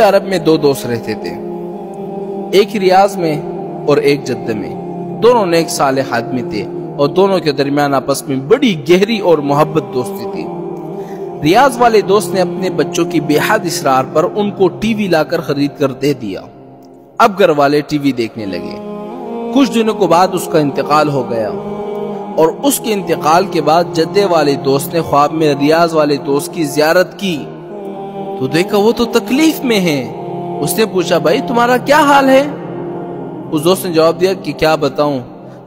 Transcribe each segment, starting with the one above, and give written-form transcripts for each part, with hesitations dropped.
عرب میں دو دوست رہتے تھے، ایک ریاض میں اور ایک جدہ میں۔ دونوں نیک صالح آدمی تھے اور دونوں کے درمیان آپس میں بڑی گہری اور محبت دوستی تھی۔ ریاض والے دوست نے اپنے بچوں کی بے حد اصرار پر ان کو ٹی وی لا کر خرید کر دے دیا۔ اب گھر والے ٹی وی دیکھنے لگے۔ کچھ دنوں کے بعد اس کا انتقال ہو گیا، اور اس کے انتقال کے بعد جدے والے دوست نے خواب میں ریاض والے دوست کی زیارت کی تو دیکھا وہ تو تکلیف میں ہے۔ اس نے پوچھا، بھائی تمہارا کیا حال ہے؟ اس دوست نے جواب دیا کہ کیا بتاؤں،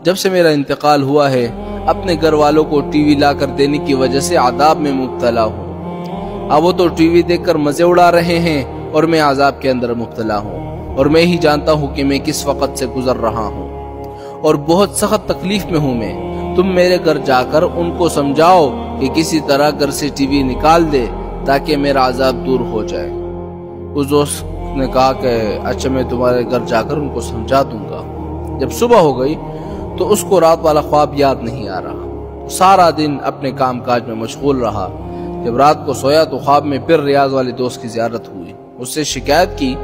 جب سے میرا انتقال ہوا ہے اپنے گھر والوں کو ٹی وی لا کر دینے کی وجہ سے عذاب میں مبتلا ہوں۔ اب وہ تو ٹی وی دیکھ کر مزے اڑا رہے ہیں اور میں عذاب کے اندر مبتلا ہوں، اور میں ہی جانتا ہوں کہ میں کس وقت سے گزر رہا ہوں اور بہت سخت تکلیف میں ہوں میں۔ تم میرے گھر جا کر ان کو سمجھاؤ کہ کسی طرح گھر سے ٹی وی نکال دے تاکہ میرا عذاب دور ہو جائے۔ اس دوست نے کہا کہ اچھا میں تمہارے گھر جا کر ان کو سمجھا دوں گا۔ جب صبح ہو گئی تو اس کو رات والا خواب یاد نہیں آ رہا، سارا دن اپنے کام کاج میں مشغول رہا۔ جب رات کو سویا تو خواب میں پھر ریاض والے دوست کی زیارت ہوئی۔ اس سے شکایت کی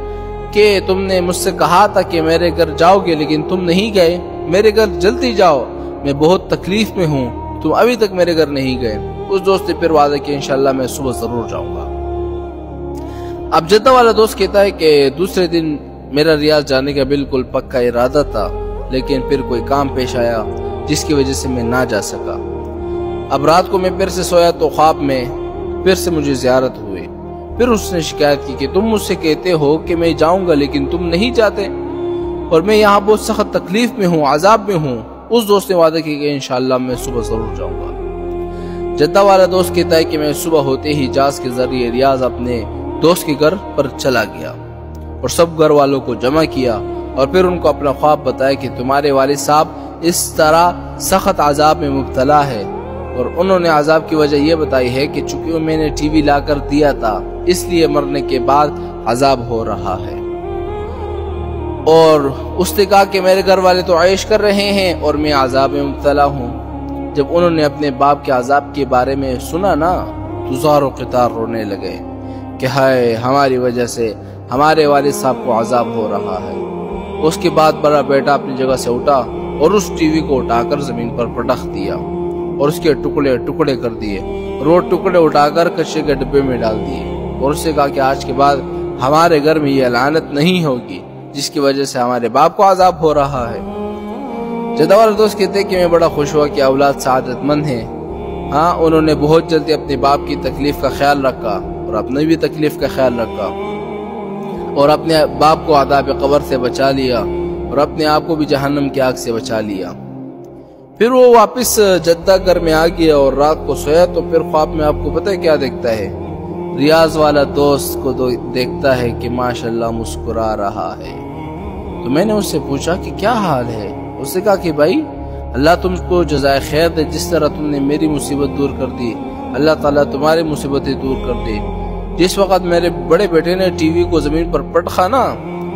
کہ تم نے مجھ سے کہا تھا کہ میرے گھر جاؤ گے لیکن تم نہیں گئے، میرے گھر جلدی جاؤ، میں بہت تکلیف میں ہوں، تم ابھی تک میرے گھر نہیں گئے۔ اس دوست نے پھر وعدہ کیا انشاءاللہ میں صبح ضرور جاؤں گا۔ اب جدہ والا دوست کہتا ہے کہ دوسرے دن میرا ریاض جانے کا بالکل پکا ارادہ تھا، لیکن پھر کوئی کام پیش آیا جس کی وجہ سے میں نہ جا سکا۔ اب رات کو میں پھر سے سویا تو خواب میں پھر سے مجھے زیارت ہوئی۔ پھر اس نے شکایت کی کہ تم مجھ سے کہتے ہو کہ میں جاؤں گا لیکن تم نہیں جاتے، اور میں یہاں بہت سخت تکلیف میں ہوں، عذاب میں ہوں۔ اس دوست نے وعدہ کیا کہ انشاءاللہ میں صبح ضرور جاؤں گا۔ جدہ والا دوست کہتا ہے کہ میں صبح ہوتے ہی جہاز کے ذریعے ریاض اپنے دوست کے گھر پر چلا گیا اور سب گھر والوں کو جمع کیا اور پھر ان کو اپنا خواب بتایا کہ تمہارے والد صاحب اس طرح سخت عذاب میں مبتلا ہے، اور انہوں نے عذاب کی وجہ یہ بتائی ہے کہ چونکہ میں نے ٹی وی لا کر دیا تھا اس لیے مرنے کے بعد عذاب ہو رہا ہے۔ اور اس نے کہا کہ میرے گھر والے تو عیش کر رہے ہیں اور میں عذاب میں مبتلا ہوں۔ جب انہوں نے اپنے باپ کے عذاب کے بارے میں سنا نا تو زار و قطار رونے لگے کہ ہائے ہماری وجہ سے ہمارے والد صاحب کو عذاب ہو رہا ہے۔ اس کے بعد بڑا بیٹا اپنی جگہ سے اٹھا اور اس ٹی وی کو اٹھا کر زمین پر پٹخ دیا اور اس کے ٹکڑے ٹکڑے کر دیے، اور وہ ٹکڑے اٹھا کر کچرے کے ڈبے میں ڈال دیے، اور اس سے کہا کہ آج کے بعد ہمارے گھر میں یہ لعنت نہیں ہوگی جس کی وجہ سے ہمارے باپ کو عذاب ہو رہا ہے۔ جدہ والے دوست کہتے کہ میں بڑا خوش ہوا کہ اولاد سعادت مند ہیں۔ ہاں انہوں نے بہت جلدی اپنے باپ کی تکلیف کا خیال رکھا اور اپنی بھی تکلیف کا خیال رکھا، اور اپنے باپ کو عذاب قبر سے بچا لیا اور اپنے آپ کو بھی جہنم کی آگ سے بچا لیا۔ پھر وہ واپس جدہ گھر میں آ گیا اور رات کو سویا تو پھر خواب میں آپ کو پتہ ہے کیا دیکھتا ہے؟ ریاض والا دوست کو دیکھتا ہے کہ ماشاءاللہ مسکرا رہا ہے۔ تو میں نے اس سے پوچھا کہ کیا حال ہے؟ اس نے کہا کہ بھائی اللہ تم کو جزائے خیر دے، جس طرح تم نے میری مصیبت دور کر دی اللہ تعالیٰ تمہاری مصیبتیں دور کر دے۔ جس وقت میرے بڑے بیٹے نے ٹی وی کو زمین پر پٹخا نا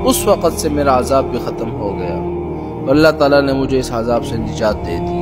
اس وقت سے میرا عذاب بھی ختم ہو گیا، اور اللہ تعالیٰ نے مجھے اس عذاب سے نجات دے دی۔